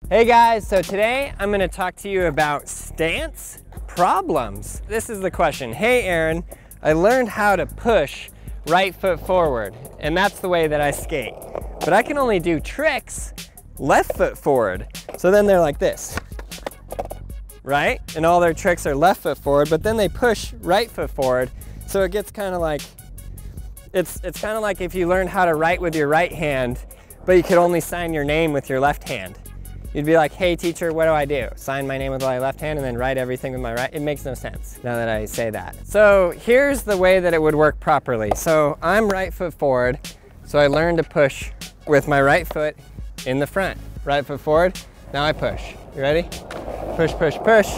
Hey guys, so today I'm going to talk to you about stance problems. This is the question. Hey Aaron, I learned how to push right foot forward, and that's the way that I skate. But I can only do tricks left foot forward. So then they're like this, right? And all their tricks are left foot forward, but then they push right foot forward. So it gets kind of like, it's kind of like if you learned how to write with your right hand, but you could only sign your name with your left hand. You'd be like, hey teacher, what do I do? Sign my name with my left hand and then write everything with my right? It makes no sense now that I say that. So here's the way that it would work properly. So I'm right foot forward, so I learned to push with my right foot in the front. Right foot forward, now I push. You ready? Push, push, push.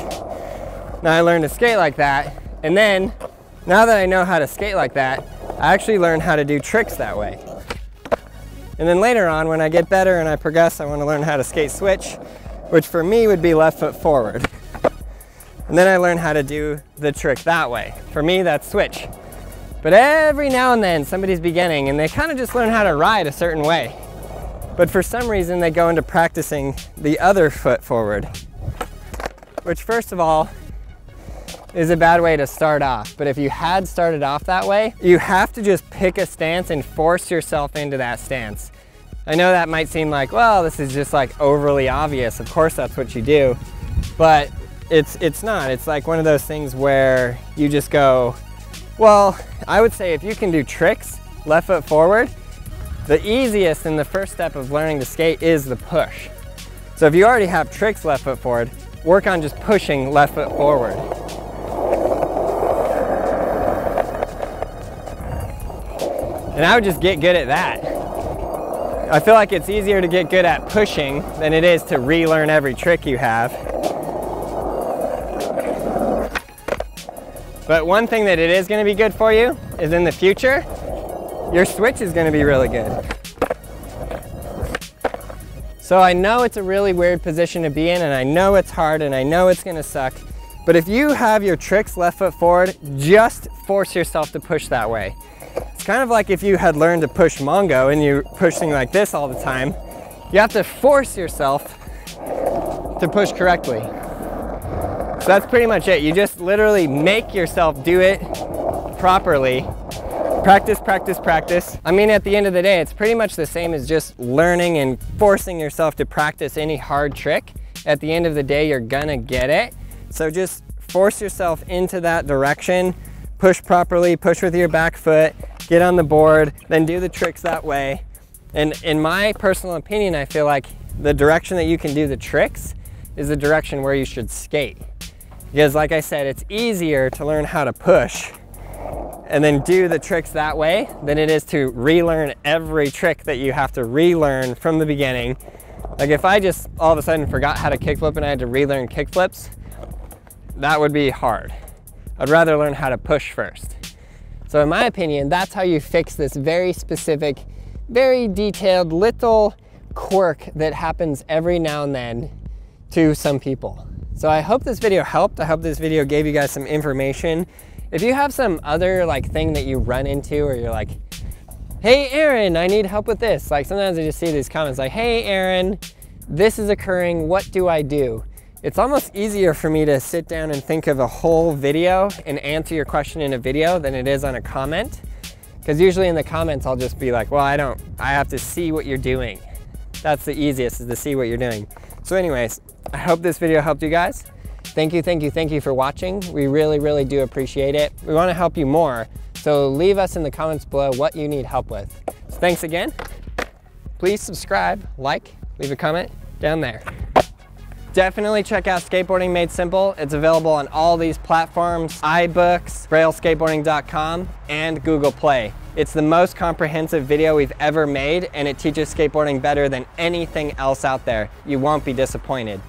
Now I learned to skate like that, and then, now that I know how to skate like that, I actually learned how to do tricks that way. And then later on, when I get better and I progress, I want to learn how to skate switch, which for me would be left foot forward. And then I learn how to do the trick that way. For me, that's switch. But every now and then, somebody's beginning and they kind of just learn how to ride a certain way. But for some reason, they go into practicing the other foot forward, which first of all, is a bad way to start off. But if you had started off that way, you have to just pick a stance and force yourself into that stance. I know that might seem like, well, this is just like overly obvious. Of course that's what you do, but it's not. It's like one of those things where you just go, well, I would say if you can do tricks left foot forward, the easiest and the first step of learning to skate is the push. So if you already have tricks left foot forward, work on just pushing left foot forward. And I would just get good at that. I feel like it's easier to get good at pushing than it is to relearn every trick you have. But one thing that it is going to be good for you is in the future, your switch is going to be really good. So I know it's a really weird position to be in, and I know it's hard, and I know it's going to suck. But if you have your tricks left foot forward, just force yourself to push that way. It's kind of like if you had learned to push Mongo and you're pushing like this all the time. You have to force yourself to push correctly. So that's pretty much it. You just literally make yourself do it properly. Practice, practice, practice. I mean, at the end of the day, it's pretty much the same as just learning and forcing yourself to practice any hard trick. At the end of the day, you're gonna get it. So just force yourself into that direction. Push properly, push with your back foot, get on the board, then do the tricks that way. And in my personal opinion, I feel like the direction that you can do the tricks is the direction where you should skate. Because like I said, it's easier to learn how to push and then do the tricks that way than it is to relearn every trick that you have to relearn from the beginning. Like if I just all of a sudden forgot how to kickflip and I had to relearn kickflips, that would be hard. I'd rather learn how to push first. So in my opinion, that's how you fix this very specific, very detailed little quirk that happens every now and then to some people. So I hope this video helped. I hope this video gave you guys some information. If you have some other like thing that you run into or you're like, hey Aaron, I need help with this. Like sometimes I just see these comments like, hey Aaron, this is occurring, what do I do? It's almost easier for me to sit down and think of a whole video and answer your question in a video than it is on a comment. Because usually in the comments, I'll just be like, well, I have to see what you're doing. That's the easiest, is to see what you're doing. So anyways, I hope this video helped you guys. Thank you for watching. We really, really do appreciate it. We want to help you more. So leave us in the comments below what you need help with. So thanks again. Please subscribe, like, leave a comment down there. Definitely check out Skateboarding Made Simple. It's available on all these platforms, iBooks, brailleskateboarding.com, and Google Play. It's the most comprehensive video we've ever made, and it teaches skateboarding better than anything else out there. You won't be disappointed.